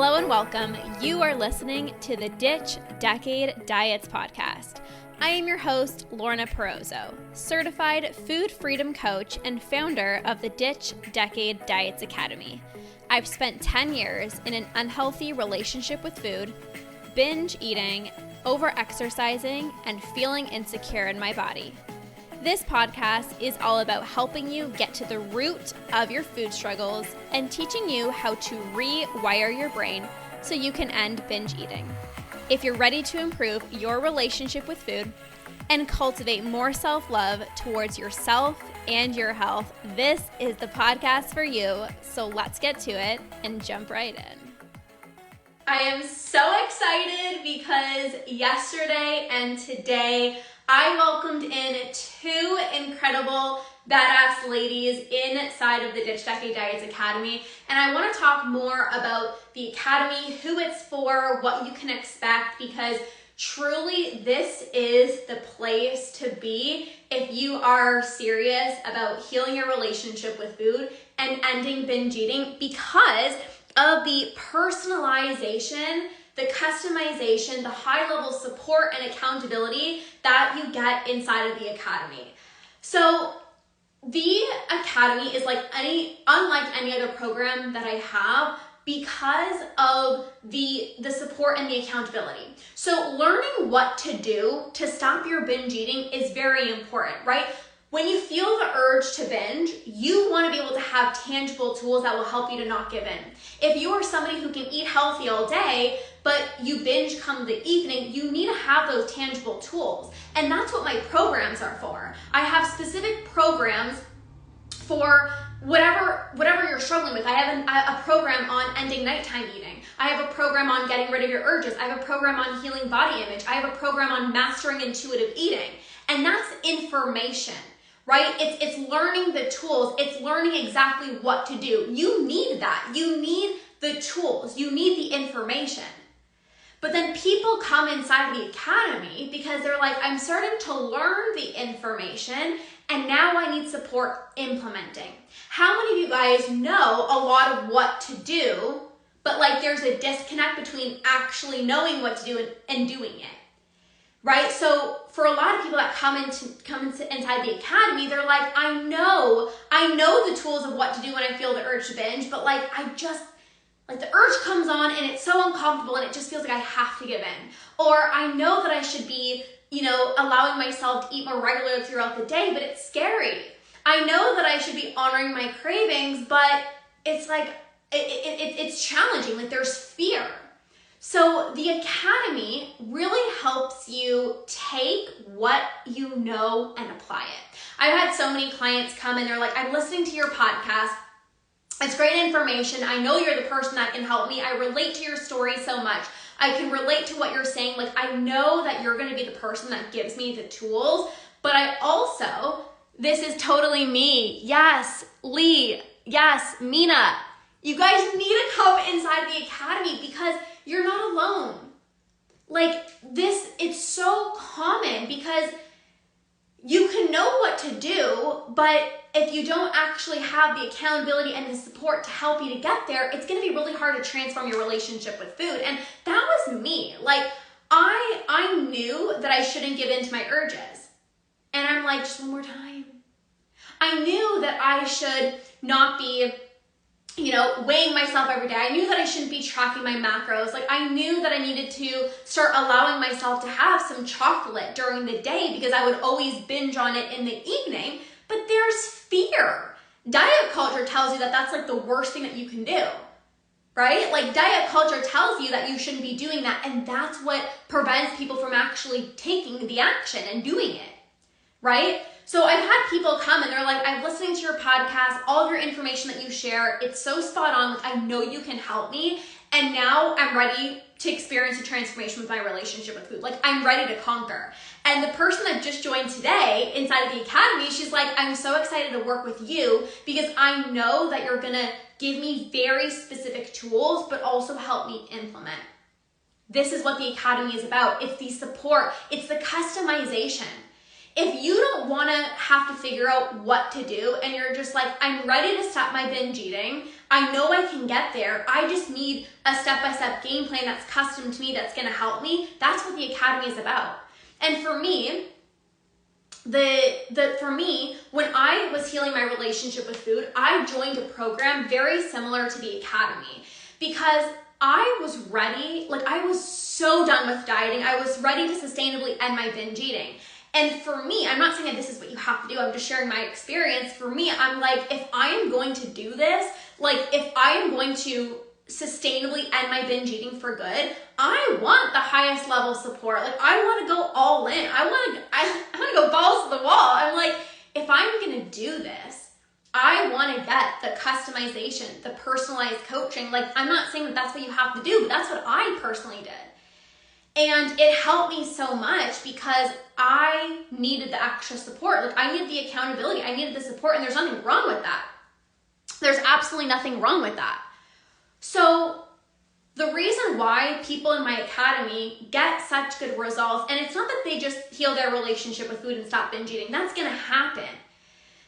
Hello and welcome. You are listening to the Ditch Decade Diets podcast. I am your host, Lorna, certified food freedom coach and founder of the Ditch Decade Diets Academy. I've spent 10 years in an unhealthy relationship with food, binge eating, over-exercising, and feeling insecure in my body. This podcast is all about helping you get to the root of your food struggles and teaching you how to rewire your brain so you can end binge eating. If you're ready to improve your relationship with food and cultivate more self-love towards yourself and your health, this is the podcast for you. So let's get to it and jump right in. I am so excited because yesterday and today I welcomed in two incredible badass ladies inside of the Ditch Decade Diets Academy, and I want to talk more about the academy, who it's for, what you can expect, because truly this is the place to be if you are serious about healing your relationship with food and ending binge eating because of the personalization, the customization, the high-level support and accountability that you get inside of the academy. So the academy is unlike any other program that I have because of the support and the accountability. So learning what to do to stop your binge eating is very important, right? When you feel the urge to binge, you want to be able to have tangible tools that will help you to not give in. If you are somebody who can eat healthy all day, but you binge come the evening, you need to have those tangible tools. And that's what my programs are for. I have specific programs for whatever you're struggling with. I have a program on ending nighttime eating. I have a program on getting rid of your urges. I have a program on healing body image. I have a program on mastering intuitive eating. And that's information, right? It's learning the tools. It's learning exactly what to do. You need that. You need the tools. You need the information. But then people come inside the academy because they're like, I'm starting to learn the information and now I need support implementing. How many of you guys know a lot of what to do, but there's a disconnect between actually knowing what to do and doing it? Right? So for a lot of people that come inside the academy, they're like, I know the tools of what to do when I feel the urge to binge, but the urge comes on and it's so uncomfortable and it just feels like I have to give in. Or I know that I should be, allowing myself to eat more regularly throughout the day, but it's scary. I know that I should be honoring my cravings, but it's it's challenging. There's fear. So the academy really helps you take what you know and apply it. I've had so many clients come and they're like, I'm listening to your podcast. It's great information. I know you're the person that can help me. I relate to your story so much. I can relate to what you're saying. I know that you're going to be the person that gives me the tools, but I also, this is totally me. Yes, Lee. Yes, Mina. You guys need to come inside the academy because you're not alone. It's so common because you can know what to do, but if you don't actually have the accountability and the support to help you to get there, it's going to be really hard to transform your relationship with food. And that was me. I knew that I shouldn't give in to my urges. And I'm like, just one more time. I knew that I should not be weighing myself every day. I knew that I shouldn't be tracking my macros. I knew that I needed to start allowing myself to have some chocolate during the day because I would always binge on it in the evening. But there's fear. Diet culture tells you that that's the worst thing that you can do, right? Diet culture tells you that you shouldn't be doing that. And that's what prevents people from actually taking the action and doing it, right? So I've had people come and they're like, I'm listening to your podcast, all of your information that you share, it's so spot on. I know you can help me. And now I'm ready to experience a transformation with my relationship with food. I'm ready to conquer. And the person that just joined today inside of the academy, she's like, I'm so excited to work with you because I know that you're going to give me very specific tools, but also help me implement. This is what the academy is about. It's the support. It's the customization. If you don't want to have to figure out what to do and you're just like, I'm ready to stop my binge eating, I know I can get there, I just need a step-by-step game plan that's custom to me, that's going to help me, that's what the Academy is about. And for me, when I was healing my relationship with food, I joined a program very similar to the Academy because I was ready, like I was so done with dieting, I was ready to sustainably end my binge eating. And for me, I'm not saying that this is what you have to do, I'm just sharing my experience. For me, I'm like, if I am going to do this, like if I am going to sustainably end my binge eating for good, I want the highest level support. Like I want to go all in. I want to go balls to the wall. I'm like, if I'm going to do this, I want to get the customization, the personalized coaching. Like I'm not saying that that's what you have to do, but that's what I personally did. And it helped me so much because I needed the extra support. Like I needed the accountability, I needed the support, and there's nothing wrong with that. There's absolutely nothing wrong with that. So the reason why people in my academy get such good results, and it's not that they just heal their relationship with food and stop binge eating, that's gonna happen.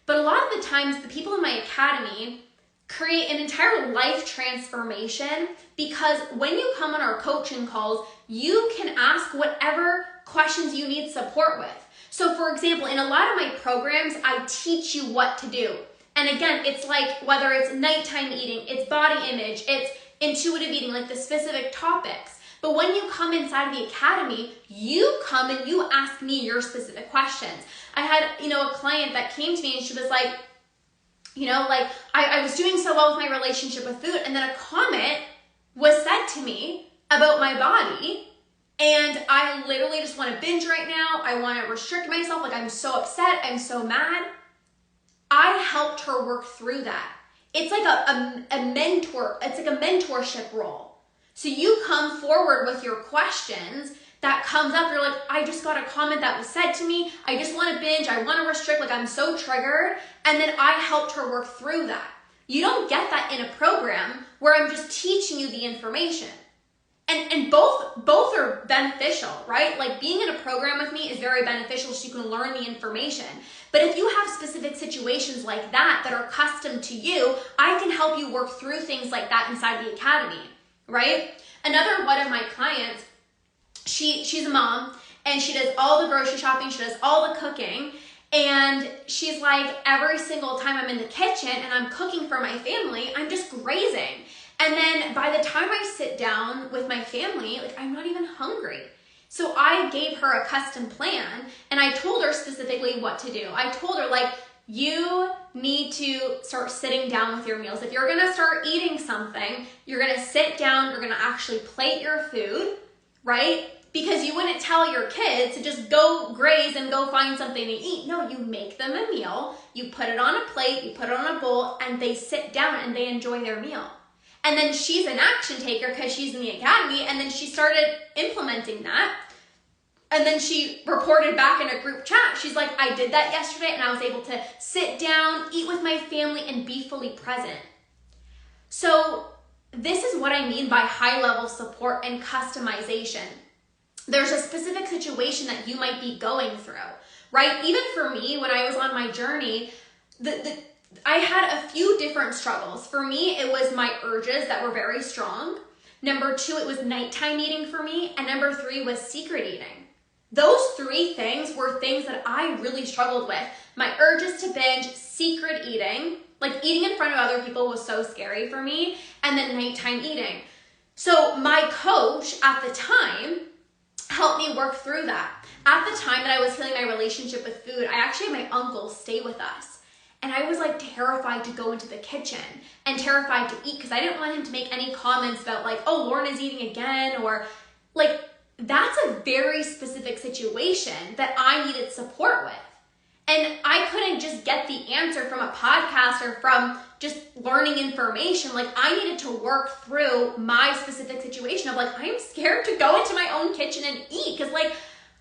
But a lot of the times the people in my academy create an entire life transformation because when you come on our coaching calls, you can ask whatever questions you need support with. So for example, in a lot of my programs, I teach you what to do. And again, it's like whether it's nighttime eating, it's body image, it's intuitive eating, like the specific topics. But when you come inside of the academy, you come and you ask me your specific questions. I had, a client that came to me and she was like, I was doing so well with my relationship with food, and then a comment was said to me about my body, and I literally just want to binge right now. I want to restrict myself. Like I'm so upset. I'm so mad. I helped her work through that. It's like a mentor. It's like a mentorship role. So you come forward with your questions that comes up. You're like, I just got a comment that was said to me. I just want to binge. I want to restrict. Like I'm so triggered. And then I helped her work through that. You don't get that in a program where I'm just teaching you the information. And both are beneficial, right? Like being in a program with me is very beneficial so you can learn the information. But if you have specific situations like that that are custom to you, I can help you work through things like that inside the academy, right? Another one of my clients, she's a mom and she does all the grocery shopping, she does all the cooking, and she's like, every single time I'm in the kitchen and I'm cooking for my family, I'm just grazing. And then by the time I sit down with my family, like I'm not even hungry. So I gave her a custom plan and I told her specifically what to do. I told her like, you need to start sitting down with your meals. If you're gonna start eating something, you're gonna sit down, you're gonna actually plate your food, right? Because you wouldn't tell your kids to just go graze and go find something to eat. No, you make them a meal, you put it on a plate, you put it on a bowl, and they sit down and they enjoy their meal. And then she's an action taker because she's in the academy, and then she started implementing that. And then she reported back in a group chat. She's like, I did that yesterday and I was able to sit down, eat with my family, and be fully present. So this is what I mean by high-level support and customization. There's a specific situation that you might be going through, right? Even for me, when I was on my journey, I had a few different struggles. For me, it was my urges that were very strong. Number 2, it was nighttime eating for me. And number 3 was secret eating. Those 3 things were things that I really struggled with. My urges to binge, secret eating, like eating in front of other people was so scary for me, and then nighttime eating. So my coach at the time helped me work through that. At the time that I was healing my relationship with food, I actually had my uncle stay with us. And I was like terrified to go into the kitchen and terrified to eat because I didn't want him to make any comments about like, oh, Lorna's eating again, or like, that's a very specific situation that I needed support with. And I couldn't just get the answer from a podcast or from just learning information. Like I needed to work through my specific situation of like, I'm scared to go into my own kitchen and eat because like,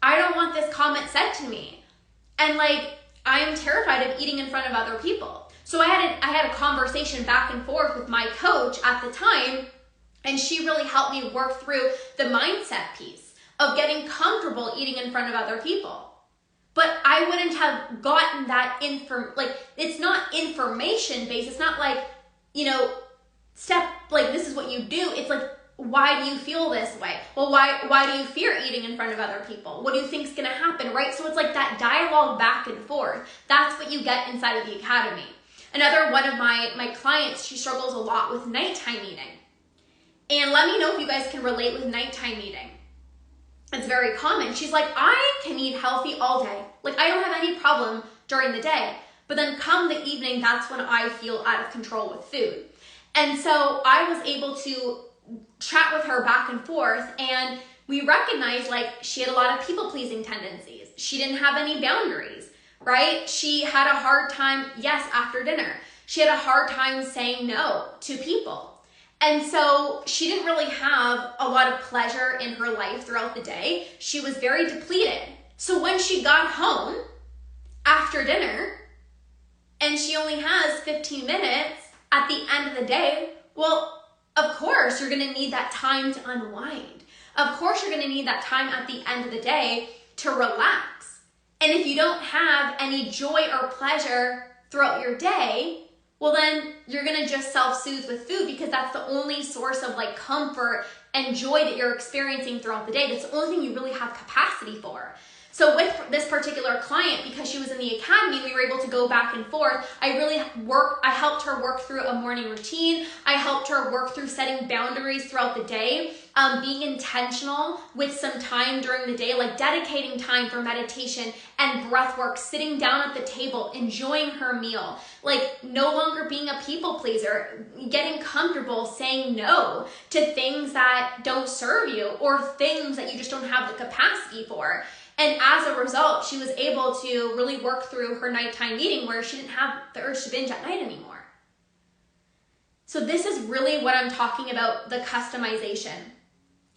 I don't want this comment said to me. And like, I am terrified of eating in front of other people. So I had a conversation back and forth with my coach at the time, and she really helped me work through the mindset piece of getting comfortable eating in front of other people. but I wouldn't have gotten that it's not information based. It's not like, this is what you do. It's like, why do you feel this way? Well, why do you fear eating in front of other people? What do you think is going to happen, right? So it's like that dialogue back and forth. That's what you get inside of the academy. Another one of my clients, she struggles a lot with nighttime eating. And let me know if you guys can relate with nighttime eating. It's very common. She's like, I can eat healthy all day. Like, I don't have any problem during the day. But then come the evening, that's when I feel out of control with food. And so I was able to chat with her back and forth, and we recognized like she had a lot of people-pleasing tendencies. She didn't have any boundaries, right? She had a hard time, after dinner. She had a hard time saying no to people. And so she didn't really have a lot of pleasure in her life throughout the day. She was very depleted. So when she got home after dinner and she only has 15 minutes at the end of the day, well, of course you're going to need that time to unwind. Of course you're going to need that time at the end of the day to relax. And if you don't have any joy or pleasure throughout your day, well, then you're going to just self-soothe with food, because that's the only source of like comfort and joy that you're experiencing throughout the day. That's the only thing you really have capacity for. So with this particular client, because she was in the academy, we were able to go back and forth. I helped her work through a morning routine. I helped her work through setting boundaries throughout the day, being intentional with some time during the day, like dedicating time for meditation and breath work, sitting down at the table, enjoying her meal, like no longer being a people pleaser, getting comfortable saying no to things that don't serve you or things that you just don't have the capacity for. And as a result, she was able to really work through her nighttime eating, where she didn't have the urge to binge at night anymore. So this is really what I'm talking about, the customization.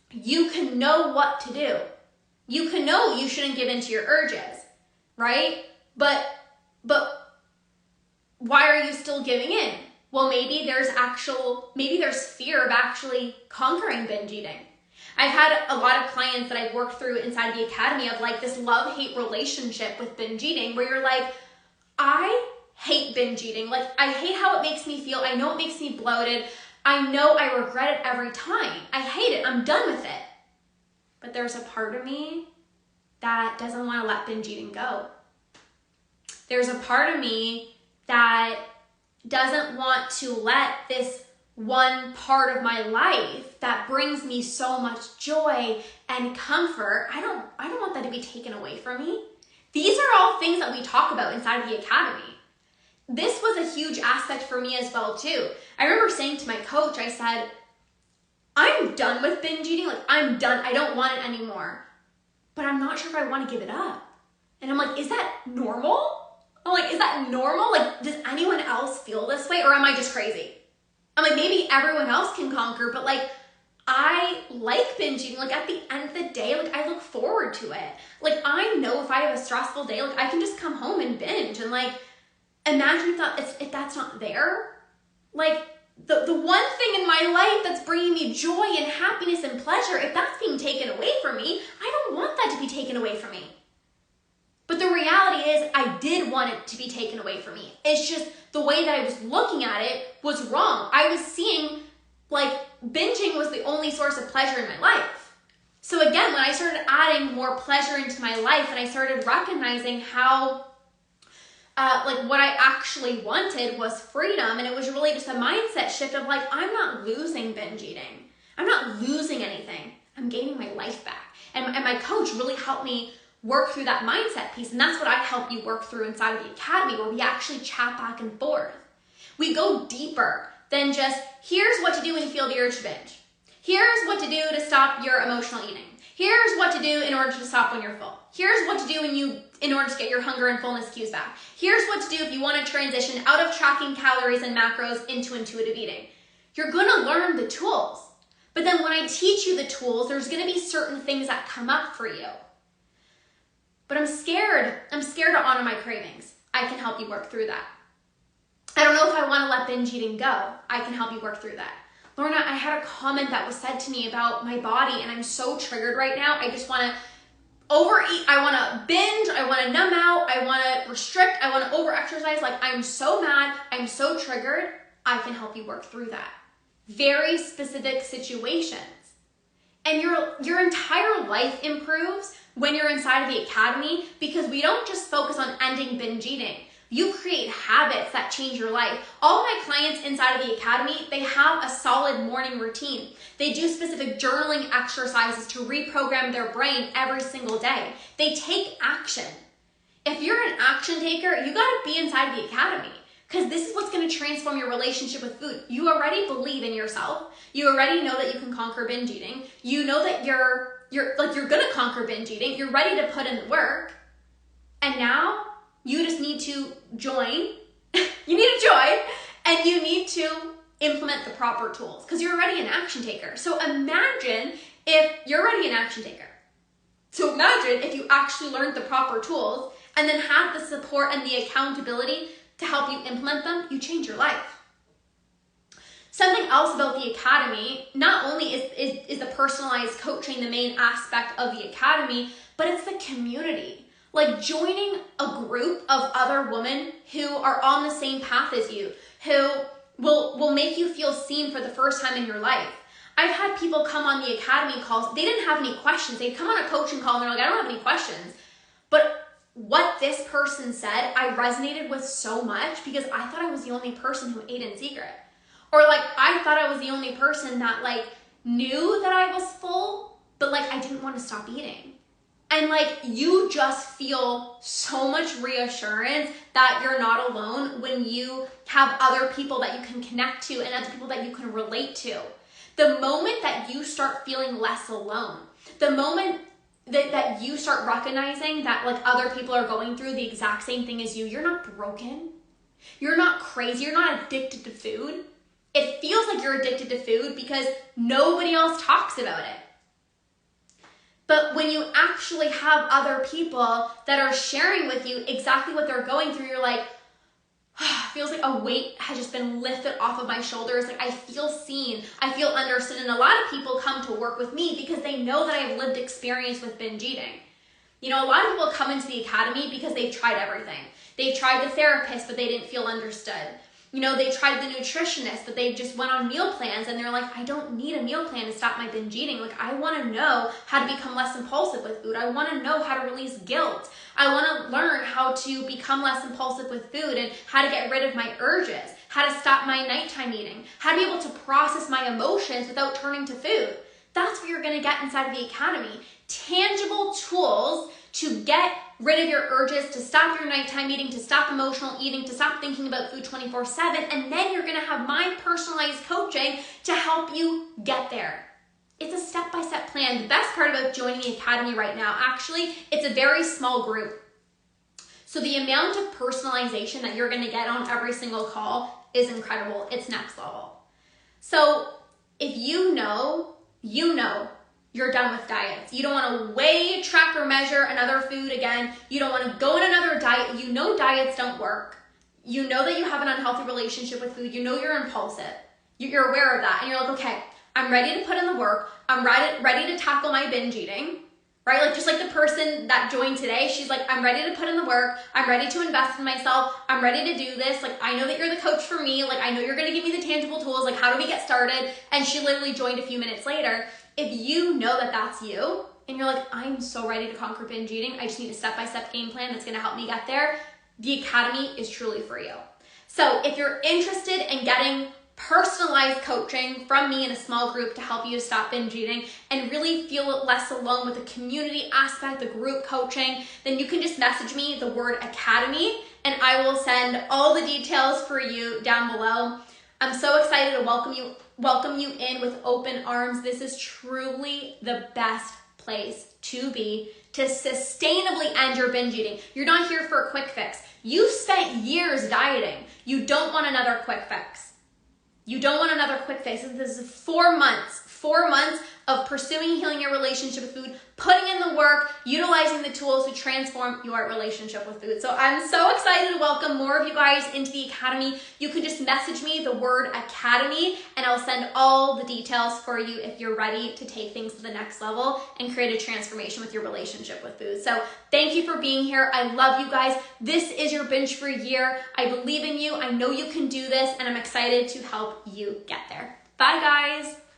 You can know what to do. You can know you shouldn't give in to your urges, right? But why are you still giving in? Well, maybe there's fear of actually conquering binge eating. I've had a lot of clients that I've worked through inside the academy of like this love-hate relationship with binge eating, where you're like, I hate binge eating. Like, I hate how it makes me feel. I know it makes me bloated. I know I regret it every time. I hate it. I'm done with it. But there's a part of me that doesn't want to let binge eating go. There's a part of me that doesn't want to let this one part of my life that brings me so much joy and comfort, I don't want that to be taken away from me. These are all things that we talk about inside of the academy. This was a huge aspect for me as well too. I remember saying to my coach, I said, I'm done with binge eating. Like, I'm done. I don't want it anymore. But I'm not sure if I want to give it up. And I'm like, is that normal? I'm like, is that normal? Like, does anyone else feel this way, or am I just crazy? I'm like, maybe everyone else can conquer, but like, I like binge eating. Like, at the end of the day, like, I look forward to it. Like, I know if I have a stressful day, like, I can just come home and binge. And like, imagine if that's not there. Like, the one thing in my life that's bringing me joy and happiness and pleasure, if that's being taken away from me, I don't want that to be taken away from me. But the reality is, I did want it to be taken away from me. It's just the way that I was looking at it was wrong. I was seeing like binging was the only source of pleasure in my life. So again, when I started adding more pleasure into my life and I started recognizing how what I actually wanted was freedom, and it was really just a mindset shift of like, I'm not losing binge eating. I'm not losing anything. I'm gaining my life back. And my coach really helped me work through that mindset piece. And that's what I help you work through inside of the academy, where we actually chat back and forth. We go deeper than just, here's what to do when you feel the urge to binge. Here's what to do to stop your emotional eating. Here's what to do in order to stop when you're full. Here's what to do in order to get your hunger and fullness cues back. Here's what to do if you want to transition out of tracking calories and macros into intuitive eating. You're going to learn the tools. But then when I teach you the tools, there's going to be certain things that come up for you. But I'm scared to honor my cravings. I can help you work through that. I don't know if I want to let binge eating go. I can help you work through that. Lorna, I had a comment that was said to me about my body, and I'm so triggered right now. I just want to overeat, I want to binge, I want to numb out, I want to restrict, I want to over-exercise, like I'm so mad, I'm so triggered, I can help you work through that. Very specific situations. And your entire life improves when you're inside of the academy, because we don't just focus on ending binge eating. You create habits that change your life. All my clients inside of the academy, they have a solid morning routine. They do specific journaling exercises to reprogram their brain every single day. They take action. If you're an action taker, you gotta be inside of the academy, because this is what's gonna transform your relationship with food. You already believe in yourself. You already know that you can conquer binge eating. You know that you're gonna conquer binge eating. You're ready to put in the work. And now you just need to join. You need to join, and you need to implement the proper tools, because you're already an action taker. So imagine if you're already an action taker. So imagine if you actually learned the proper tools and then have the support and the accountability to help you implement them. You change your life. Something else about the academy, not only is the personalized coaching the main aspect of the academy, but it's the community. Like joining a group of other women who are on the same path as you, who will make you feel seen for the first time in your life. I've had people come on the academy calls, they didn't have any questions. They'd come on a coaching call and they're like, I don't have any questions. But what this person said, I resonated with so much, because I thought I was the only person who ate in secret. Or like, I thought I was the only person that like knew that I was full, but like I didn't want to stop eating. And like, you just feel so much reassurance that you're not alone when you have other people that you can connect to and other people that you can relate to. The moment that you start feeling less alone, the moment that you start recognizing that like other people are going through the exact same thing as you, you're not broken, you're not crazy, you're not addicted to food. It feels like you're addicted to food because nobody else talks about it. But when you actually have other people that are sharing with you exactly what they're going through, you're like, feels like a weight has just been lifted off of my shoulders. Like I feel seen, I feel understood. And a lot of people come to work with me because they know that I have lived experience with binge eating. You know, a lot of people come into the academy because they've tried everything. They've tried the therapist, but they didn't feel understood. You know, they tried the nutritionist, but they just went on meal plans and they're like, I don't need a meal plan to stop my binge eating. Like, I want to know how to become less impulsive with food. I want to know how to release guilt. I want to learn how to become less impulsive with food and how to get rid of my urges, how to stop my nighttime eating, how to be able to process my emotions without turning to food. That's what you're going to get inside of the academy. Tangible tools to get rid of your urges, to stop your nighttime eating, to stop emotional eating, to stop thinking about food 24/7, and then you're gonna have my personalized coaching to help you get there. It's a step-by-step plan. The best part about joining the academy right now, actually, it's a very small group. So the amount of personalization that you're gonna get on every single call is incredible. It's next level. So if you know you're done with diets. You don't want to weigh, track, or measure another food again. You don't want to go on another diet. You know diets don't work. You know that you have an unhealthy relationship with food. You know you're impulsive. You're aware of that. And you're like, okay, I'm ready to put in the work. I'm ready to tackle my binge eating, right? Like just like the person that joined today, she's like, I'm ready to put in the work. I'm ready to invest in myself. I'm ready to do this. Like, I know that you're the coach for me. Like, I know you're going to give me the tangible tools. Like, how do we get started? And she literally joined a few minutes later. If you know that that's you and you're like, I'm so ready to conquer binge eating, I just need a step-by-step game plan that's gonna help me get there, the academy is truly for you. So if you're interested in getting personalized coaching from me in a small group to help you to stop binge eating and really feel less alone with the community aspect, the group coaching, then you can just message me the word academy and I will send all the details for you down below. I'm so excited to welcome you in with open arms. This is truly the best place to be to sustainably end your binge eating. You're not here for a quick fix. You've spent years dieting. You don't want another quick fix. You don't want another quick fix. This is 4 months of pursuing healing your relationship with food, putting in the work, utilizing the tools to transform your relationship with food. So I'm so excited to welcome more of you guys into the Academy. You can just message me the word Academy and I'll send all the details for you if you're ready to take things to the next level and create a transformation with your relationship with food. So thank you for being here. I love you guys. This is your binge-free year. I believe in you. I know you can do this and I'm excited to help you get there. Bye guys.